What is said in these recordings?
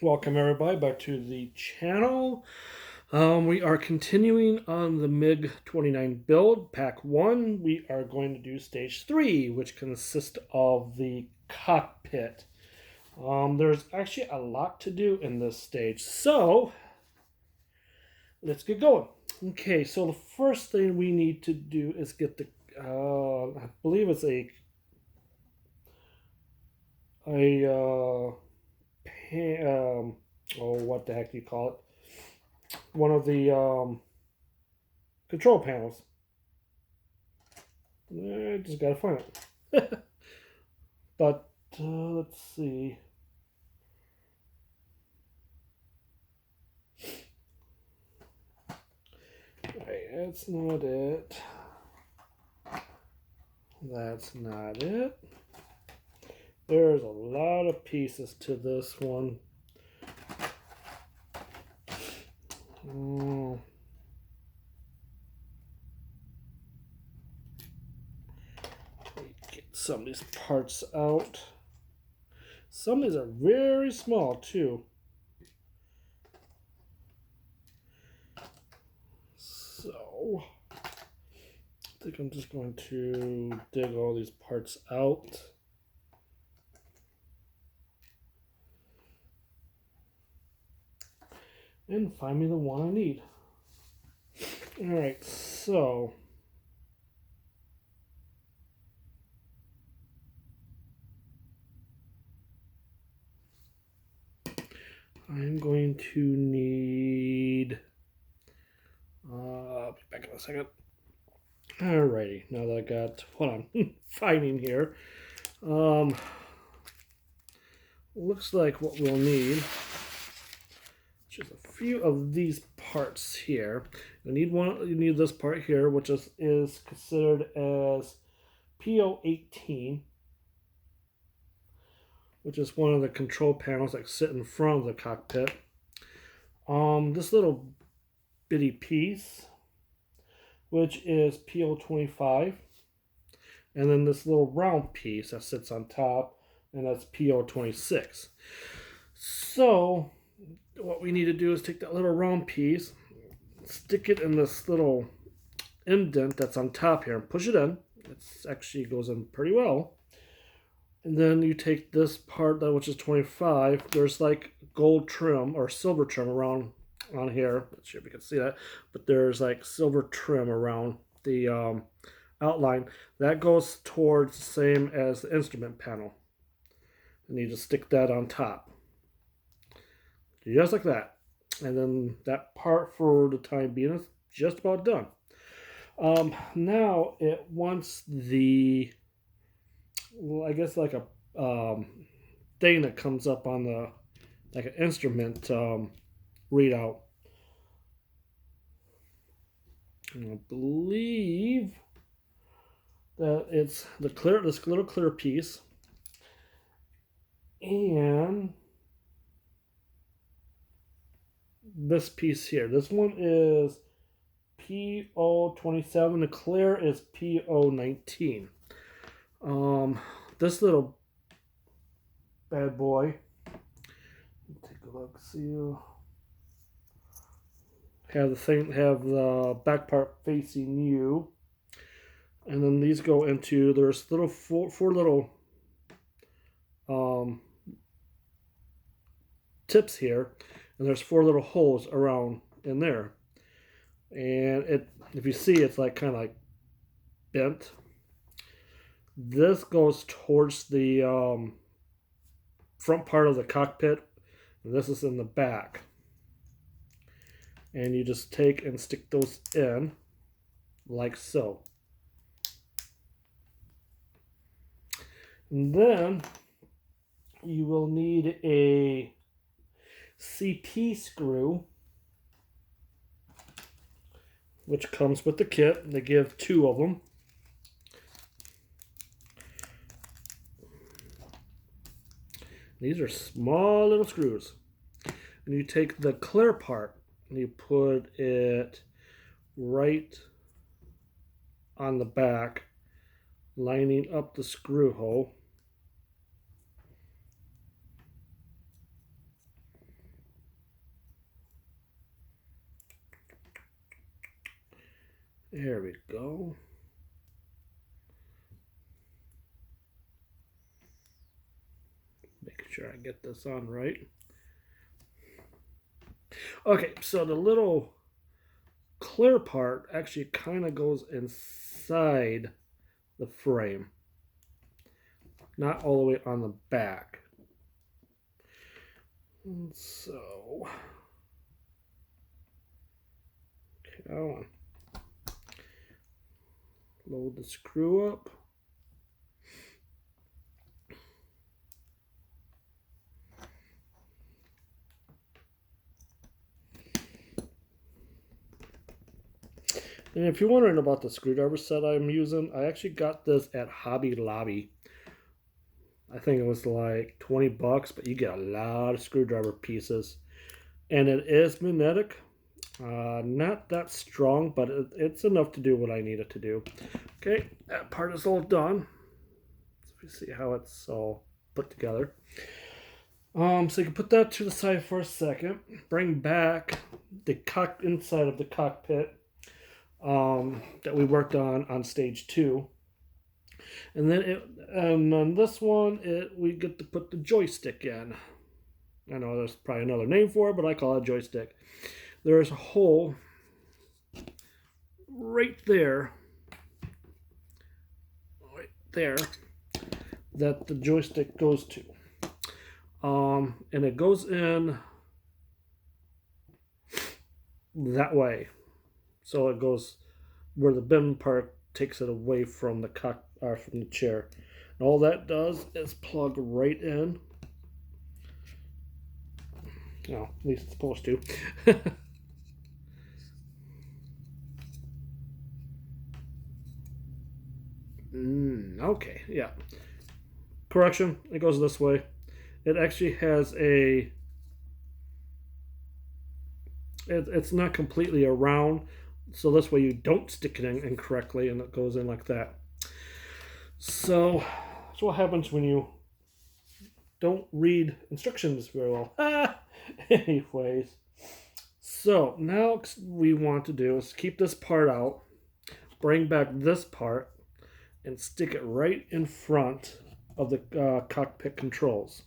Welcome everybody back to the channel. We are continuing on the MiG-29 build, Pack 1. We are going to do Stage 3, which consists of the cockpit. There's actually a lot to do in this stage, so let's get going. Okay, so the first thing we need to do is get the, I believe it's what the heck do you call it? One of the control panels. I just gotta find it. But let's see. Right, that's not it. That's not it. There's a lot of pieces to this one. Get some of these parts out. Some of these are very small too. So I think I'm just going to dig all these parts out. And find me the one I need. Alright, so I'm going to need I'll be back in a second. Alrighty, now that I got what I'm finding here. Looks like what we'll need just a few of these parts here. You need this part here, which is considered as PO18, which is one of the control panels that sit in front of the cockpit. This little bitty piece, which is PO25, and then this little round piece that sits on top, and that's PO26. So what we need to do is take that little round piece, stick it in this little indent that's on top here, and push it in. It actually goes in pretty well. And then you take this part, which is 25. There's like gold trim or silver trim around on here. Not sure if you can see that, but there's like silver trim around the outline. That goes towards the same as the instrument panel. And you just stick that on top. Just like that. And then that part for the time being is just about done. Now it wants the, well, I guess like a thing that comes up on the, like an instrument readout. And I believe that it's the clear, this little clear piece, and this piece here. This one is PO27. The clear is PO19. This little bad boy. Take a look. See you. Have the back part facing you, and then these go into, there's little four little tips here, and there's 4 little holes around in there, and if you see, it's like kind of like bent. This goes towards the front part of the cockpit, and this is in the back. And you just take and stick those in like so. And then you will need a CP screw, which comes with the kit. They give 2 of them. These are small little screws. And you take the clear part and you put it right on the back, lining up the screw hole. There we go. Making sure I get this on right. Okay, so the little clear part actually kind of goes inside the frame, not all the way on the back. And so, come on. Load the screw up. And if you're wondering about the screwdriver set I'm using, I actually got this at Hobby Lobby. I think it was like 20 bucks, but you get a lot of screwdriver pieces. And it is magnetic. Not that strong, but it's enough to do what I need it to do. Okay, that part is all done. So you see how it's all put together. So you can put that to the side for a second. Bring back the inside of the cockpit that we worked on stage 2. And then on this one, we get to put the joystick in. I know there's probably another name for it, but I call it joystick. There's a hole right there, that the joystick goes to. And it goes in that way. So it goes where the bin part takes it away from the from the chair. And all that does is plug right in. Well, at least it's supposed to. Okay, yeah. Correction, it goes this way. It actually has a... It's not completely around, so this way you don't stick it in incorrectly and it goes in like that. So that's what happens when you don't read instructions very well. Anyways, so now what we want to do is keep this part out, bring back this part, and stick it right in front of the cockpit controls.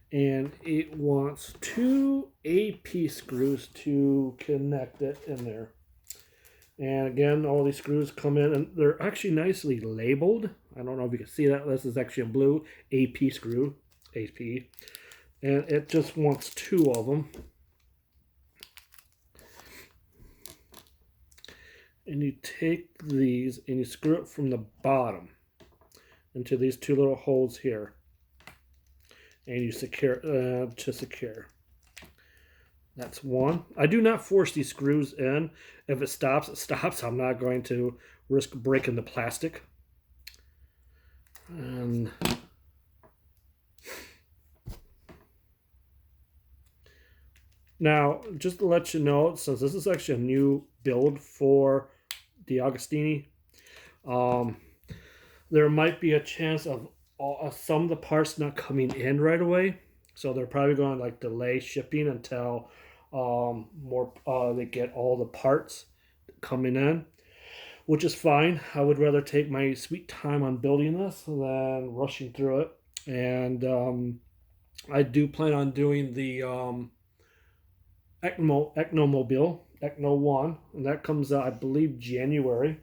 And it wants 2 AP screws to connect it in there. And again, all these screws come in, and they're actually nicely labeled. I don't know if you can see that. This is actually a blue AP screw, AP. And it just wants 2 of them. And you take these and you screw it from the bottom into these 2 little holes here. And you secure to secure. That's one. I do not force these screws in. If it stops, it stops. I'm not going to risk breaking the plastic. And now, just to let you know, since this is actually a new build for DeAGOSTINI, there might be a chance of some of the parts not coming in right away. So they're probably going to like delay shipping until they get all the parts coming in, which is fine. I would rather take my sweet time on building this than rushing through it. And I do plan on doing the Ecnomobile, Ecno 1, and that comes out, I believe, January.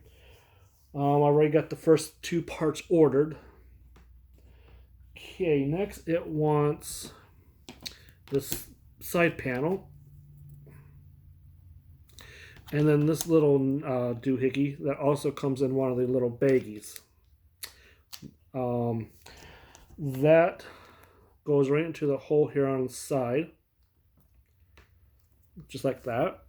I already got the first 2 parts ordered. Okay, next it wants this side panel. And then this little doohickey that also comes in one of the little baggies. That goes right into the hole here on the side. Just like that.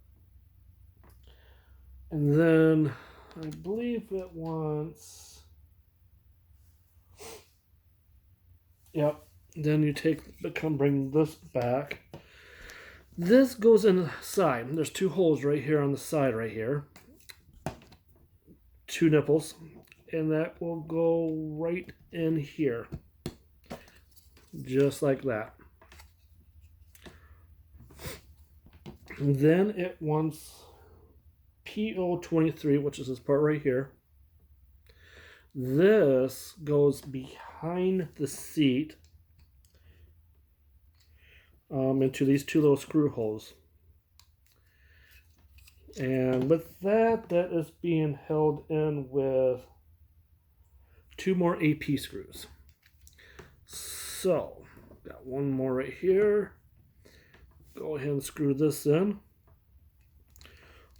And then I believe it wants... Yep. Then you bring this back. This goes inside. There's 2 holes right here on the side right here. 2 nipples. And that will go right in here. just like that. And then it wants PO23, which is this part right here. This goes behind the seat into these two little screw holes. And with that, that is being held in with 2 more AP screws. So, got one more right here. Go ahead and screw this in.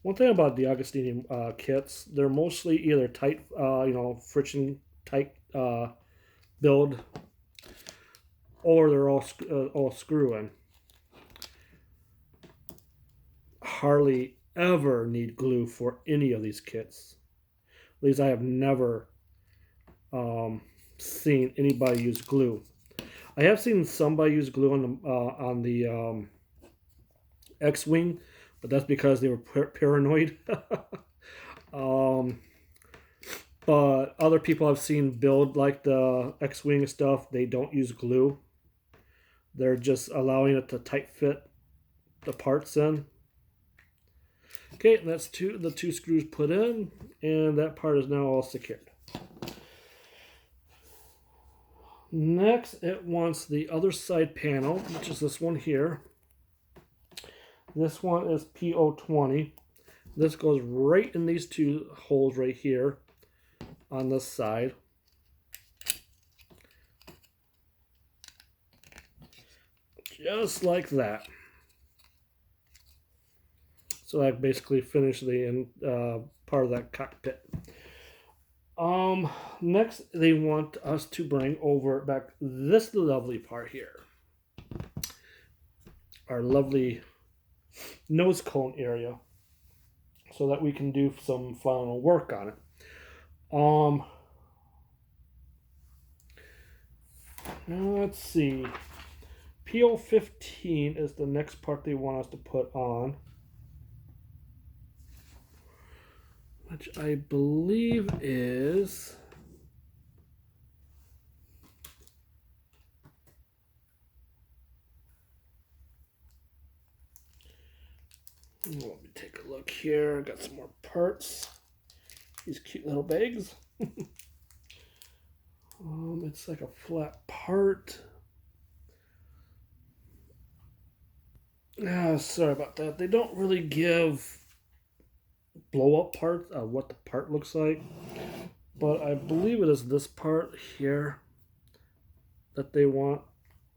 One thing about DeAGOSTINI kits, they're mostly either tight, friction tight build, or they're all screw in. Hardly ever need glue for any of these kits. At least I have never seen anybody use glue. I have seen somebody use glue on the X-Wing, but that's because they were paranoid. But other people I've seen build like the X-Wing stuff, they don't use glue. They're just allowing it to tight fit the parts in. Okay, that's the two screws put in, and that part is now all secured. Next, it wants the other side panel, which is this one here. This one is PO20. This goes right in these two holes right here on this side. Just like that. So I basically finished the part of that cockpit. Next, they want us to bring over back this lovely part here. Our lovely nose cone area, so that we can do some final work on it. Let's see. PO15 is the next part they want us to put on, which I believe is let me take a look here. Got some more parts. These cute little bags. It's like a flat part. Sorry about that. They don't really give blow-up parts of what the part looks like, but I believe it is this part here that they want.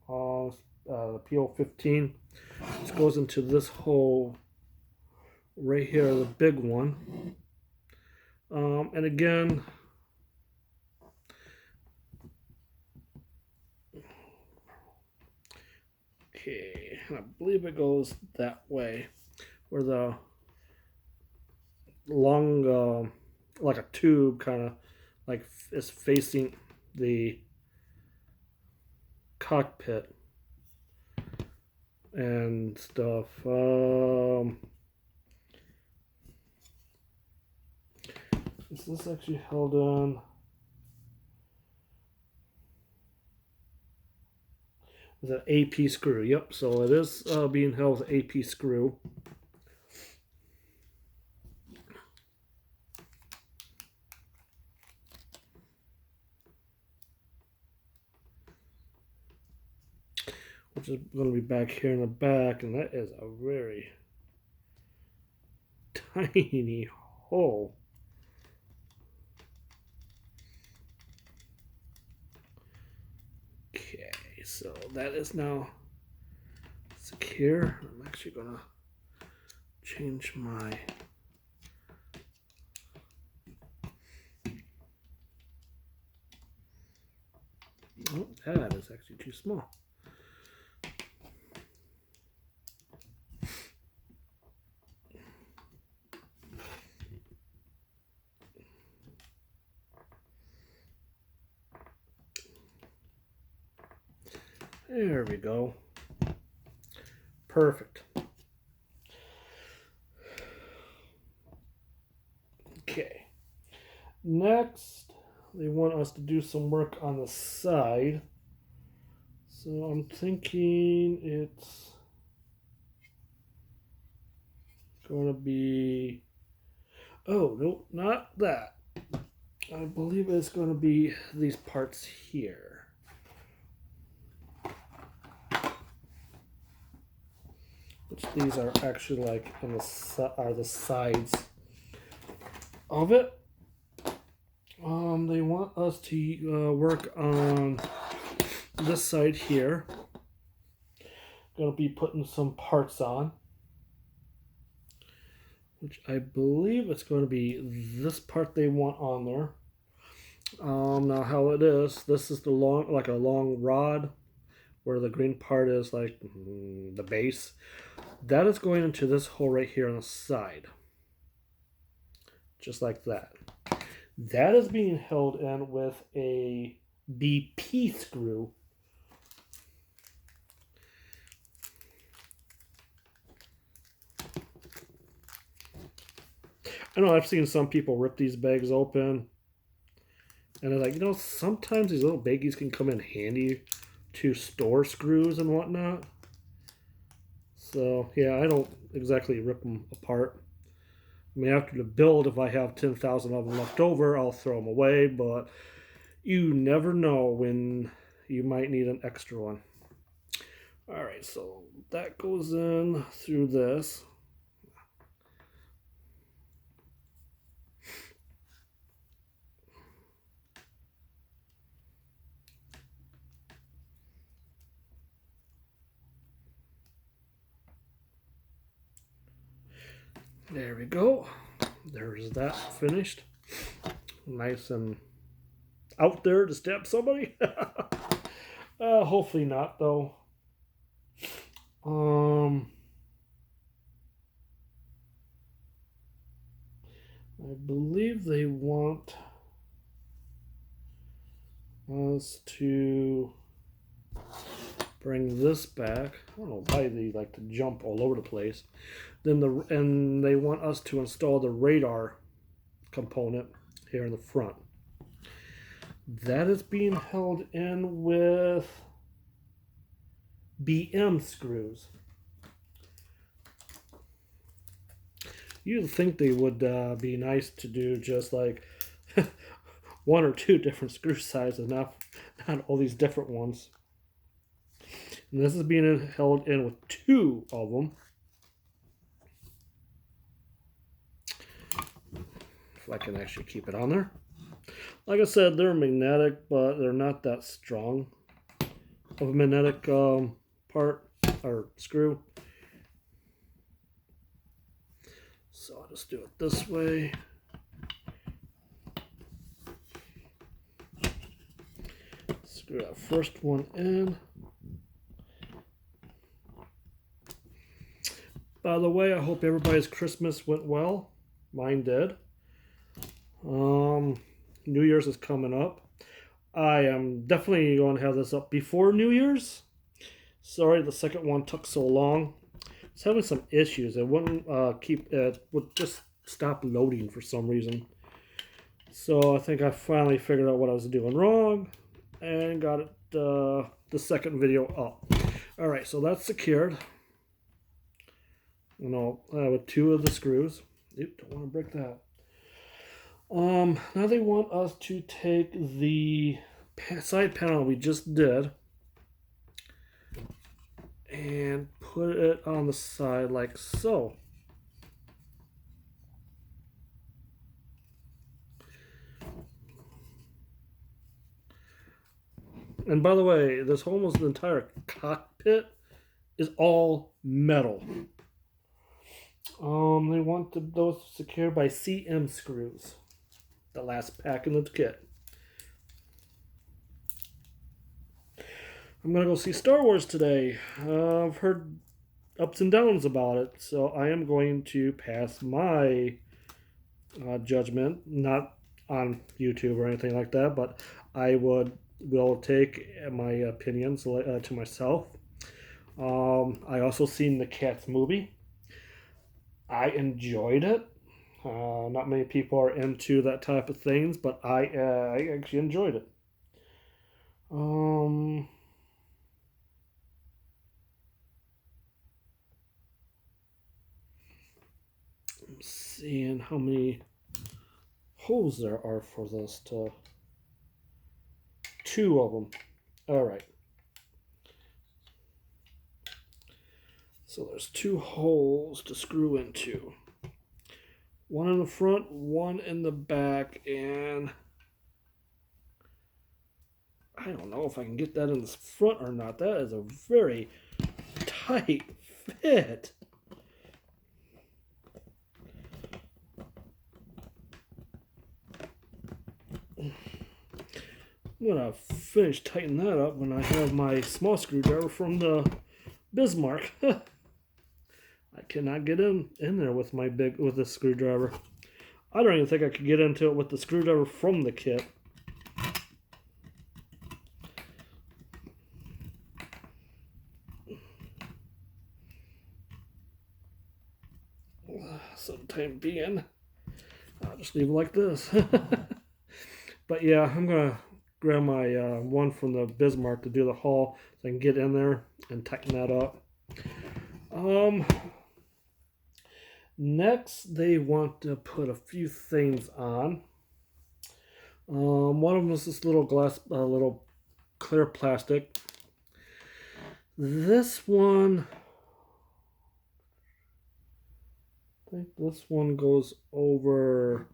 The PO15. This goes into this hole right here, the big one. And again, okay, I believe it goes that way, where the long, like a tube, kind of like is facing the cockpit and stuff. Is this actually held on? Is that AP screw? Yep, so it is being held with AP screw. Which is going to be back here in the back, and that is a very tiny hole. Okay, so that is now secure. I'm actually going to change my oh, that is actually too small. There we go. Perfect. Okay. Next, they want us to do some work on the side. So I'm thinking it's going to be, oh no, not that. I believe it's going to be these parts here. Which these are actually like on the sides of it. They want us to work on this side here. Gonna be putting some parts on, which I believe it's going to be this part they want on there. Now how it is, this is the like a long rod where the green part is like the base. That is going into this hole right here on the side. Just like that. That is being held in with a BP screw. I know I've seen some people rip these bags open. And they're like, you know, sometimes these little baggies can come in handy to store screws and whatnot. So, yeah, I don't exactly rip them apart. I mean, after the build, if I have 10,000 of them left over, I'll throw them away. But you never know when you might need an extra one. All right, so that goes in through this. There we go. There's that finished. Nice and out there to stab somebody. Hopefully not, though. I believe they want us to bring this back. I don't know why they like to jump all over the place. And they want us to install the radar component here in the front. That is being held in with BM screws. You'd think they would be nice to do just like one or two different screw sizes, not all these different ones. And this is being held in with two of them. If I can actually keep it on there. Like I said, they're magnetic, but they're not that strong of a magnetic part or screw. So I'll just do it this way. Screw that first one in. By the way, I hope everybody's Christmas went well. Mine did. New Year's is coming up. I am definitely going to have this up before New Year's. Sorry the second one took so long. It's having some issues. It wouldn't would just stop loading for some reason. So I think I finally figured out what I was doing wrong and got it the second video up. Alright, so that's secured. With two of the screws. Oop, don't want to break that. Now they want us to take the side panel we just did and put it on the side like so. And by the way, this almost the entire cockpit is all metal. They want those secured by CM screws. The last pack in the kit. I'm going to go see Star Wars today. I've heard ups and downs about it, so I am going to pass my judgment, not on YouTube or anything like that, but I will take my opinions to myself. I also seen the Cats movie. I enjoyed it. Not many people are into that type of things, but I actually enjoyed it. seeing how many holes there are for this. 2 of them. All right. So there's 2 holes to screw into. One in the front, one in the back, and I don't know if I can get that in the front or not. That is a very tight fit. I'm gonna finish tightening that up when I have my small screwdriver from the Bismarck. I cannot get in there with the screwdriver. I don't even think I could get into it with the screwdriver from the kit. So the time being, I'll just leave it like this. But yeah, I'm gonna grab my one from the Bismarck to do the haul so I can get in there and tighten that up. Next, they want to put a few things on. One of them is this little little clear plastic. This one, I think this one goes over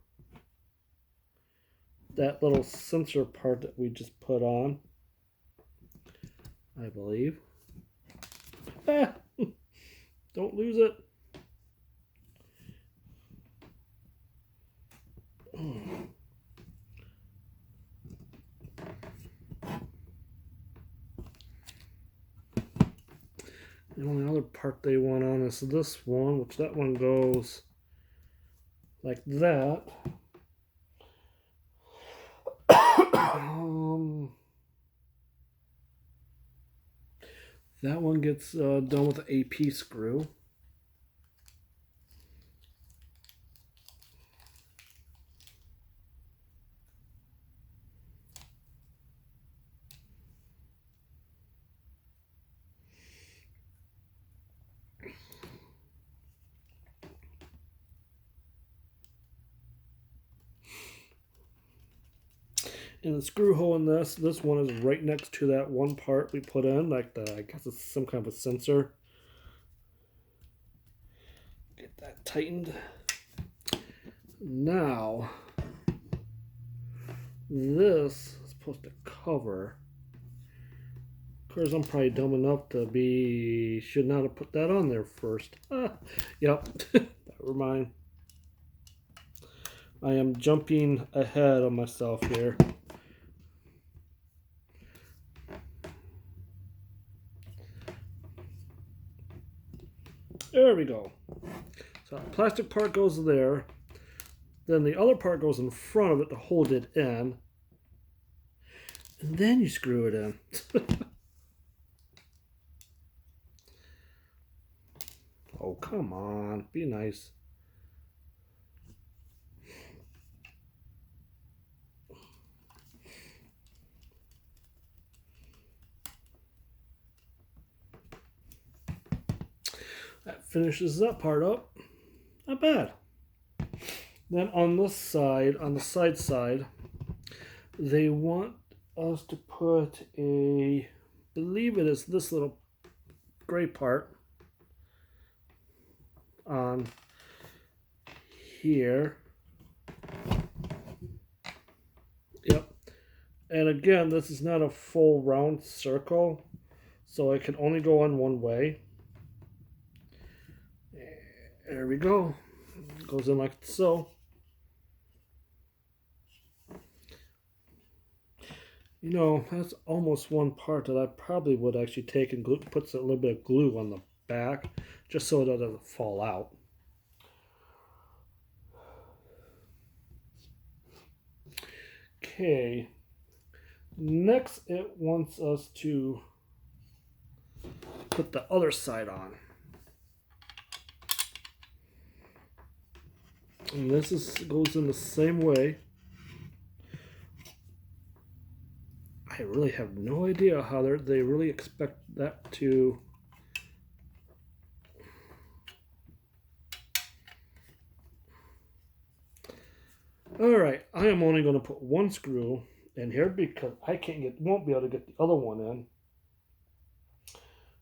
that little sensor part that we just put on, I believe. Ah, don't lose it. The only other part they want on is this one, which that one goes like that. That one gets done with the AP screw. And the screw hole in this one is right next to that one part we put in, like I guess it's some kind of a sensor. Get that tightened. Now, this is supposed to cover. Of course, I'm probably dumb enough should not have put that on there first. Yep, never mind. I am jumping ahead of myself here. There we go. So the plastic part goes there. Then the other part goes in front of it to hold it in. And then you screw it in. Oh, come on. Be nice. That finishes that part up. Not bad. Then on this side, on the side, they want us to put I believe it is this little gray part on here. Yep. And again, this is not a full round circle, so it can only go on one way. There we go. It goes in like so. You know, that's almost one part that I probably would actually take and put a little bit of glue on the back, just so it doesn't fall out. Okay. Next, it wants us to put the other side on. And this goes in the same way. I really have no idea how they really expect that to Alright, I am only going to put one screw in here because won't be able to get the other one in.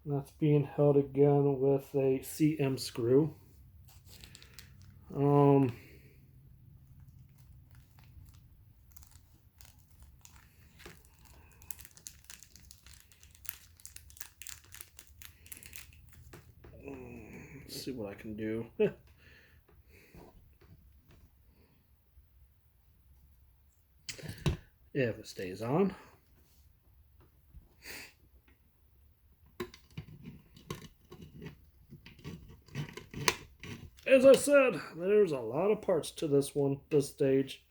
And that's being held again with a CM screw. Let's see what I can do. If it stays on. As I said, there's a lot of parts to this stage.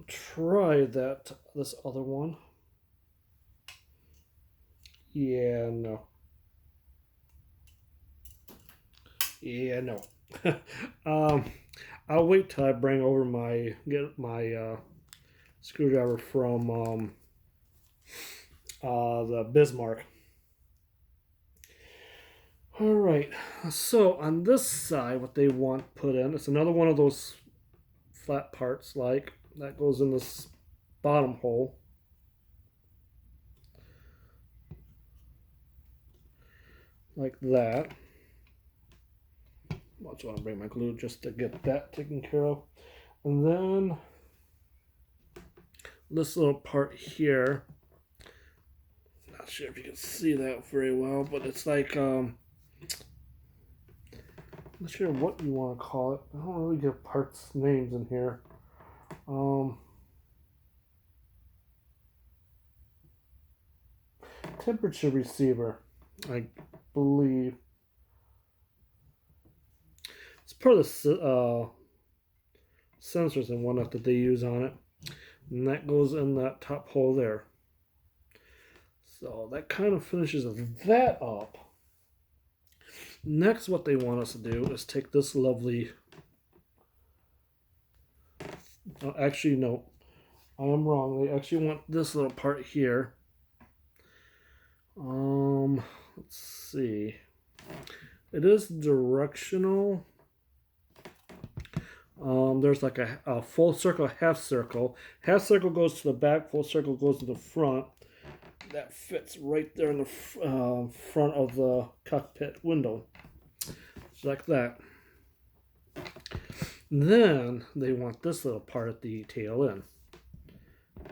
Try this other one. Yeah, no. Yeah, no. I'll wait till I bring over get my screwdriver from the Bismarck. All right. So on this side, what they want put in, it's another one of those flat parts like that goes in this bottom hole. Like that. I just want to bring my glue just to get that taken care of. And then this little part here. Not sure if you can see that very well, but it's like I'm not sure what you want to call it. I don't really give parts names in here. Temperature receiver, I believe. It's part of the sensors and whatnot that they use on it. And that goes in that top hole there. So that kind of finishes that up. Next, what they want us to do is take this lovely... actually, no. I am wrong. They actually want this little part here. Let's see. It is directional. There's like a full circle, half circle. Half circle goes to the back, full circle goes to the front. That fits right there in the front of the cockpit window. Just like that. Then they want this little part at the tail end.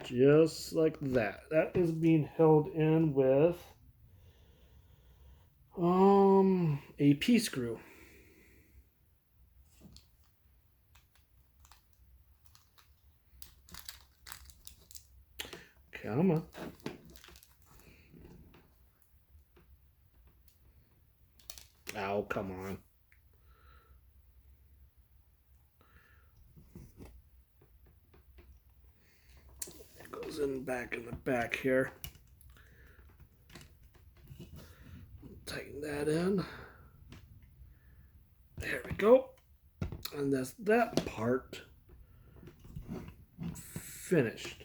Just like that. That is being held in with a P-screw. Come on. Oh, come on. It goes in the back here. Tighten that in. There we go. And that's that part finished.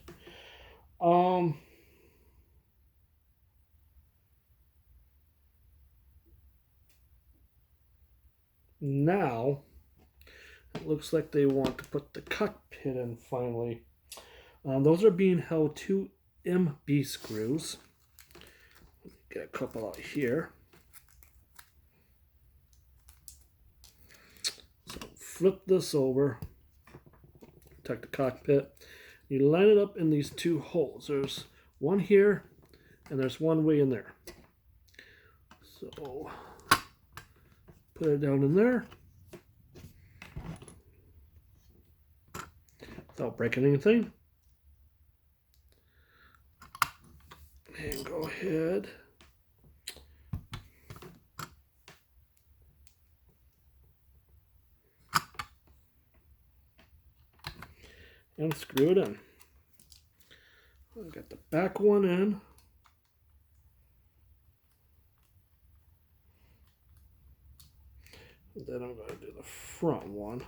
Now it looks like they want to put the cockpit in finally. Those are being held 2 MB screws. Get a couple out here. So flip this over. Take the cockpit. You line it up in these 2 holes. There's one here, and there's one way in there. So put it down in there without breaking anything. And go ahead and screw it in. I've got the back one in. Then I'm going to do the front one.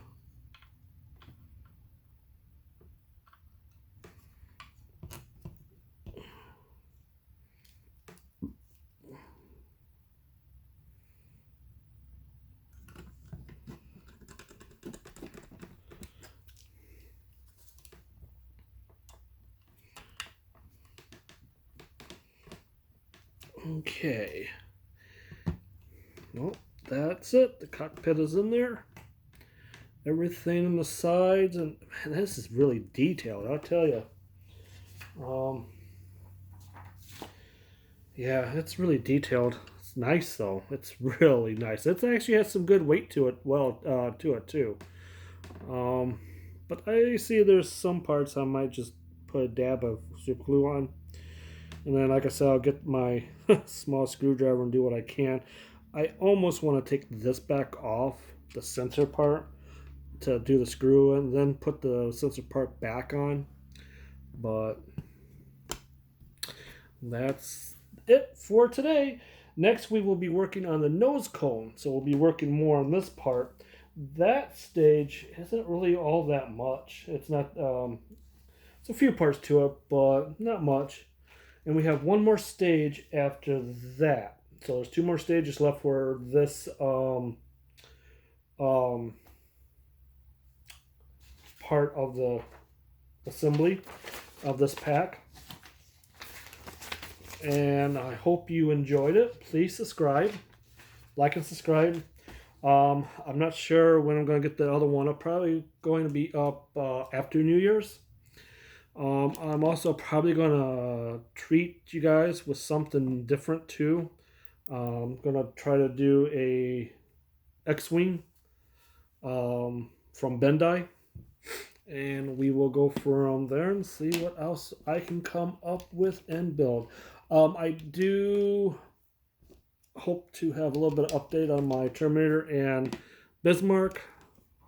Okay. Well, that's it. The cockpit is in there. Everything on the sides, and man, this is really detailed, I'll tell you. Yeah, it's really detailed. It's nice though. It's really nice. It actually has some good weight to it. Well, to it too. Um, but I see there's some parts I might just put a dab of super glue on, and then like I said, I'll get my small screwdriver and do what I can. I almost want to take this back off the sensor part to do the screw and then put the sensor part back on, but that's it for today. Next we will be working on the nose cone, so we'll be working more on this part. That stage isn't really all that much. It's not it's a few parts to it, but not much. And we have one more stage after that, so there's two more stages left for this part of the assembly of this pack. And I hope you enjoyed it. Please subscribe, like and subscribe. I'm not sure when I'm going to get the other one. I'm probably going to be up after New Year's. I'm also probably going to treat you guys with something different too. I'm going to try to do a X-Wing from Bandai. And we will go from there and see what else I can come up with and build. I do hope to have a little bit of update on my Terminator and Bismarck,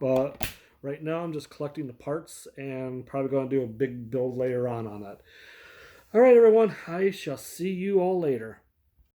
but right now I'm just collecting the parts and probably going to do a big build later on that. All right, everyone, I shall see you all later.